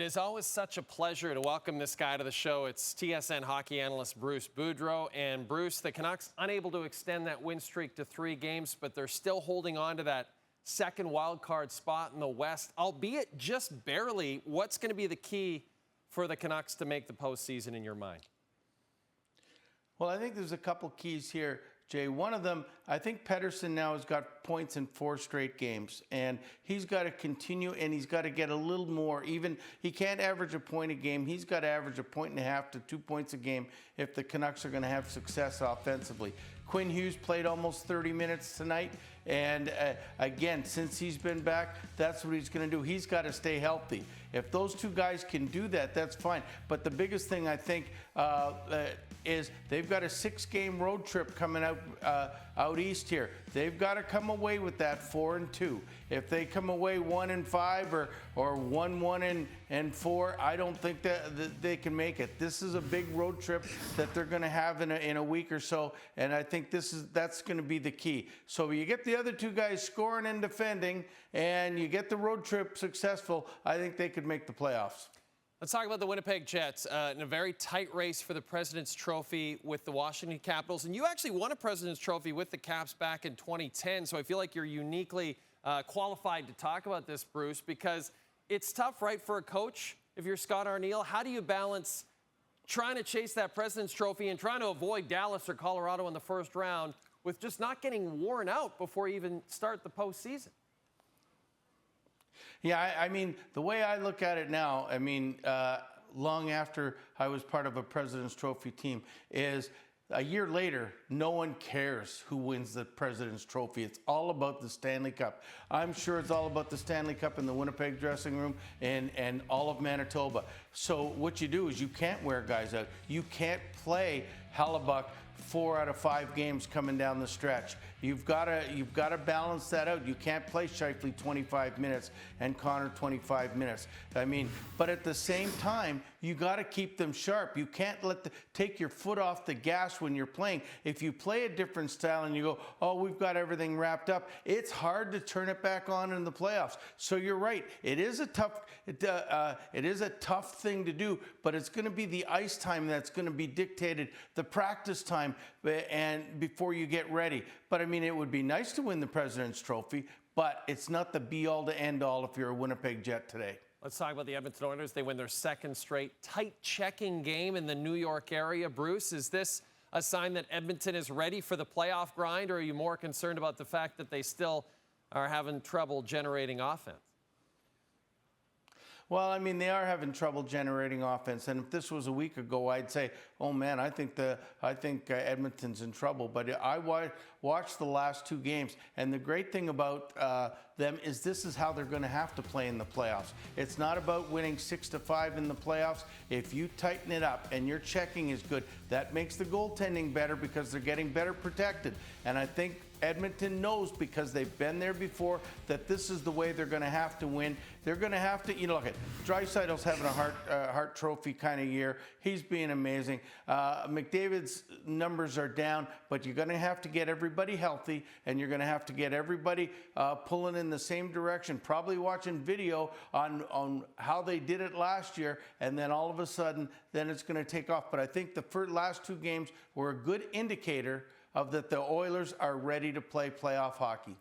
It is always such a pleasure to welcome this guy to the show. It's TSN Hockey analyst Bruce Boudreau. And Bruce, the Canucks unable to extend that win streak to 3 games, but they're still holding on to that second wild card spot in the West, albeit just barely. What's going to be the key for the Canucks to make the postseason in your mind? Well, I think there's a couple keys here, Jay. One of them, I think Pettersson now has got points in 4 straight games, and he's got to continue, and he's got to get a little more. Even he can't average a point a game. He's got to average 1.5 to 2 points a game if the Canucks are going to have success offensively. Quinn Hughes played almost 30 minutes tonight, and again, since he's been back, that's what he's going to do. He's got to stay healthy. If those 2 guys can do that, that's fine. But the biggest thing, I think, is they've got a 6-game road trip coming out east here. They've got to come away with that 4-2. If they come away 1-5 or 1-4, I don't think that they can make it. This is a big road trip that they're going to have in a week or so, and I think that's going to be the key. So you get the other 2 guys scoring and defending, and you get the road trip successful, I think they could make the playoffs. Let's talk about the Winnipeg Jets in a very tight race for the President's Trophy with the Washington Capitals. And you actually won a President's Trophy with the Caps back in 2010, so I feel like you're uniquely qualified to talk about this, Bruce, because it's tough, right, for a coach if you're Scott Arniel. How do you balance trying to chase that President's Trophy and trying to avoid Dallas or Colorado in the first round with just not getting worn out before you even start the postseason? Yeah, I mean, the way I look at it now, I mean, long after I was part of a President's Trophy team, is a year later, no one cares who wins the President's Trophy. It's all about the Stanley Cup. I'm sure it's all about the Stanley Cup in the Winnipeg dressing room and all of Manitoba. So what you do is you can't wear guys out. You can't play Hellebuck 4 out of 5 games coming down the stretch. You've got to balance that out. You can't play Scheifele 25 minutes and Connor 25 minutes. I mean, but at the same time, you got to keep them sharp. You can't take your foot off the gas when you're playing. If you play a different style and you go, oh, we've got everything wrapped up, it's hard to turn it back on in the playoffs. So you're right. It is a tough thing to do, but it's going to be the ice time that's going to be dictated, the practice time, and before you get ready. But I mean, it would be nice to win the President's Trophy, but it's not the be-all to end-all if you're a Winnipeg Jet today. Let's talk about the Edmonton Oilers. They win their 2nd straight tight checking game in the New York area. Bruce, is this a sign that Edmonton is ready for the playoff grind, or are you more concerned about the fact that they still are having trouble generating offense? Well, I mean, they are having trouble generating offense, and if this was a week ago, I'd say, "Oh man, I think Edmonton's in trouble." But I watched the last 2 games, and the great thing about them is this is how they're going to have to play in the playoffs. It's not about winning 6-5 in the playoffs. If you tighten it up and your checking is good, that makes the goaltending better because they're getting better protected. And I think Edmonton knows, because they've been there before, that this is the way they're going to have to win. They're going to have to, look at Draisaitl's having a Hart Trophy kind of year. He's being amazing. McDavid's numbers are down, but you're going to have to get everybody healthy, and you're going to have to get everybody pulling in the same direction. Probably watching video on how they did it last year, and then all of a sudden, then it's going to take off. But I think the last 2 games were a good indicator of that the Oilers are ready to play playoff hockey.